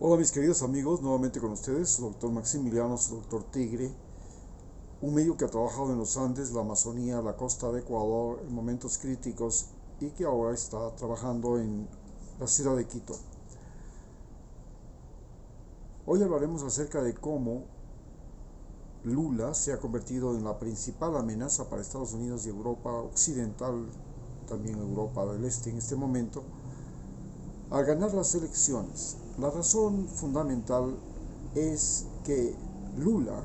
Hola mis queridos amigos, nuevamente con ustedes, su doctor Maximiliano, su doctor Tigre, un médico que ha trabajado en los Andes, la Amazonía, la costa de Ecuador en momentos críticos y que ahora está trabajando en la ciudad de Quito. Hoy hablaremos acerca de cómo Lula se ha convertido en la principal amenaza para Estados Unidos y Europa Occidental, también Europa del Este en este momento, al ganar las elecciones. La razón fundamental es que Lula,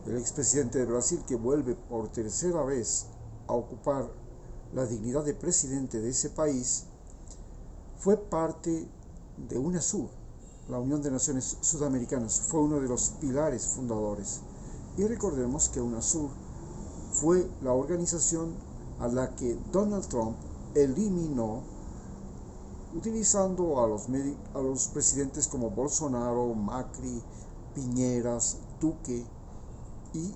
el expresidente de Brasil, que vuelve por tercera vez a ocupar la dignidad de presidente de ese país, fue parte de UNASUR, la Unión de Naciones Sudamericanas, fue uno de los pilares fundadores. Y recordemos que UNASUR fue la organización a la que Donald Trump eliminó utilizando a los presidentes como Bolsonaro, Macri, Piñeras, Duque y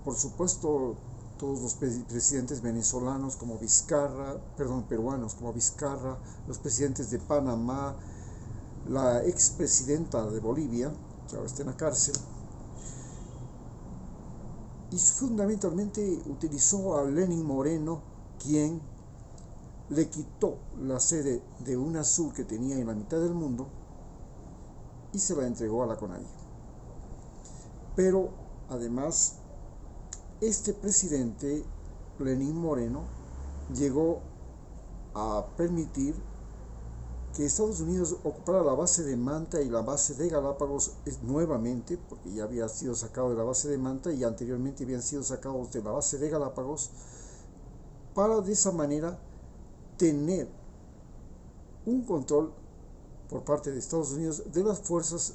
por supuesto todos los presidentes venezolanos como Vizcarra, perdón, peruanos como Vizcarra, los presidentes de Panamá, la expresidenta de Bolivia, que ahora está en la cárcel, y fundamentalmente utilizó a Lenín Moreno, quien le quitó la sede de UNASUR que tenía en la mitad del mundo y se la entregó a la CONAIE. Pero además, este presidente, Lenín Moreno, llegó a permitir que Estados Unidos ocupara la base de Manta y la base de Galápagos nuevamente, porque ya había sido sacado de la base de Manta y anteriormente habían sido sacados de la base de Galápagos, para de esa manera tener un control por parte de Estados Unidos de las fuerzas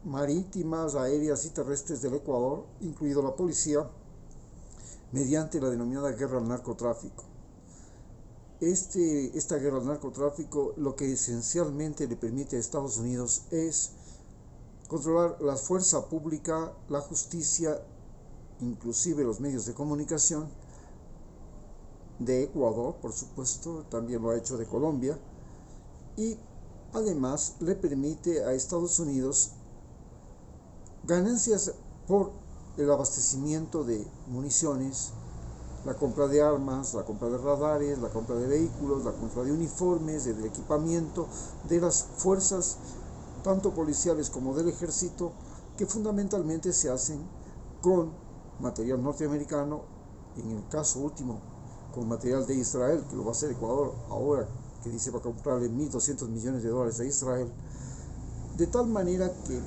marítimas, aéreas y terrestres del Ecuador, incluido la policía, mediante la denominada guerra al narcotráfico. Esta guerra al narcotráfico lo que esencialmente le permite a Estados Unidos es controlar la fuerza pública, la justicia, inclusive los medios de comunicación de Ecuador, por supuesto, también lo ha hecho de Colombia, y además le permite a Estados Unidos ganancias por el abastecimiento de municiones, la compra de armas, la compra de radares, la compra de vehículos, la compra de uniformes, del equipamiento de las fuerzas, tanto policiales como del ejército, que fundamentalmente se hacen con material norteamericano, en el caso último, con material de Israel, que lo va a hacer Ecuador ahora, que dice va a comprarle 1.200 millones de dólares a Israel, de tal manera que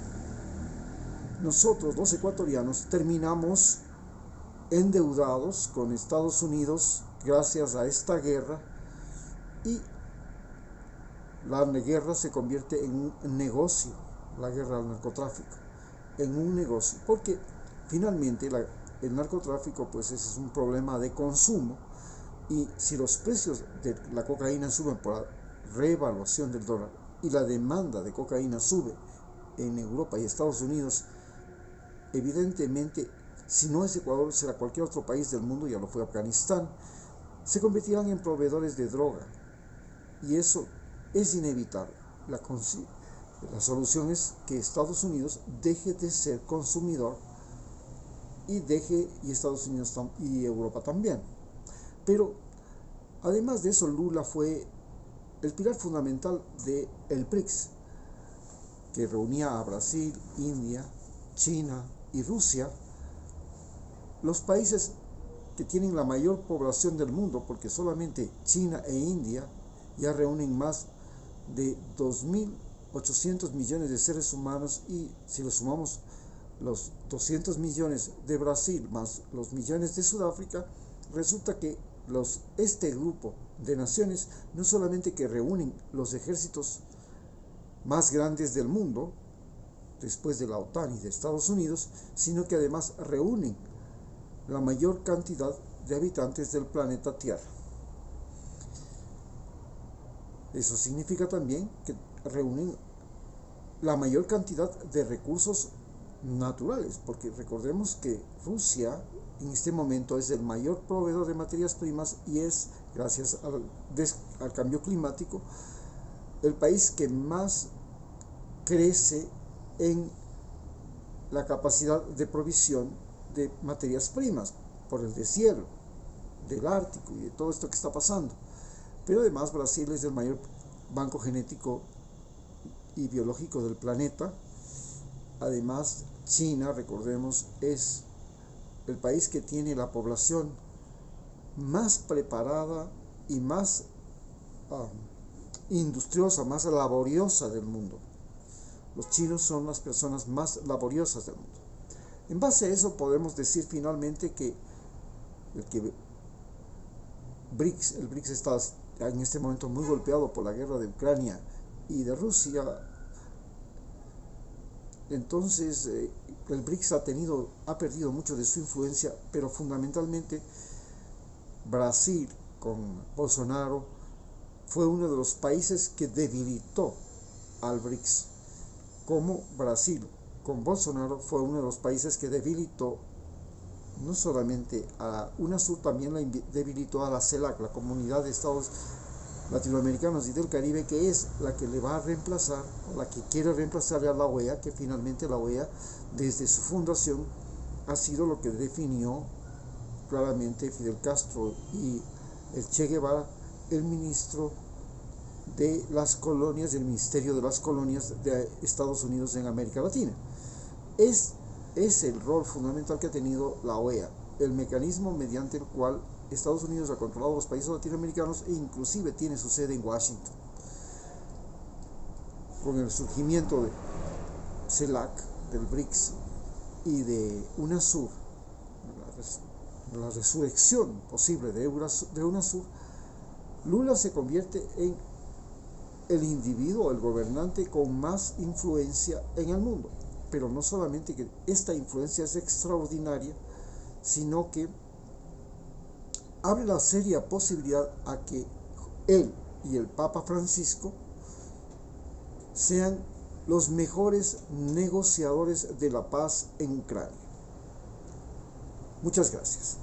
nosotros, los ecuatorianos, terminamos endeudados con Estados Unidos gracias a esta guerra, y la guerra se convierte en un negocio, la guerra al narcotráfico, en un negocio, porque finalmente el narcotráfico pues es un problema de consumo, y si los precios de la cocaína suben por la revaluación del dólar y la demanda de cocaína sube en Europa y Estados Unidos, evidentemente, si no es Ecuador, será cualquier otro país del mundo, ya lo fue Afganistán, se convertirán en proveedores de droga. Y eso es inevitable. La solución es que Estados Unidos deje de ser consumidor y Estados Unidos y Europa también. Pero además de eso, Lula fue el pilar fundamental del BRICS, que reunía a Brasil, India, China y Rusia, los países que tienen la mayor población del mundo, porque solamente China e India ya reúnen más de 2.800 millones de seres humanos, y si le sumamos los 200 millones de Brasil más los millones de Sudáfrica, resulta que este grupo de naciones no solamente que reúnen los ejércitos más grandes del mundo, después de la OTAN y de Estados Unidos, sino que además reúnen la mayor cantidad de habitantes del planeta Tierra. Eso significa también que reúnen la mayor cantidad de recursos naturales, porque recordemos que Rusia en este momento es el mayor proveedor de materias primas, y es gracias al cambio climático el país que más crece en la capacidad de provisión de materias primas por el deshielo del Ártico y de todo esto que está pasando. Pero además Brasil es el mayor banco genético y biológico del planeta. Además, China, recordemos, es el país que tiene la población más preparada y más industriosa, más laboriosa del mundo. Los chinos son las personas más laboriosas del mundo. En base a eso podemos decir finalmente que el BRICS está en este momento muy golpeado por la guerra de Ucrania y de Rusia. Entonces el BRICS ha perdido mucho de su influencia, pero fundamentalmente Brasil con Bolsonaro fue uno de los países que debilitó al BRICS, como Brasil con Bolsonaro fue uno de los países que debilitó no solamente a UNASUR, también la debilitó a la CELAC, la Comunidad de Estados Latinoamericanos y del Caribe, que es la que le va a reemplazar, o la que quiere reemplazar a la OEA, que finalmente la OEA desde su fundación ha sido lo que definió claramente Fidel Castro y el Che Guevara, el ministro de las colonias, del Ministerio de las Colonias de Estados Unidos en América Latina. Es el rol fundamental que ha tenido la OEA, el mecanismo mediante el cual Estados Unidos ha controlado los países latinoamericanos e inclusive tiene su sede en Washington. Con el surgimiento de CELAC, del BRICS y de UNASUR, la resurrección posible de UNASUR, Lula se convierte en el individuo, el gobernante con más influencia en el mundo. Pero no solamente que esta influencia es extraordinaria, sino que abre la seria posibilidad a que él y el Papa Francisco sean los mejores negociadores de la paz en Ucrania. Muchas gracias.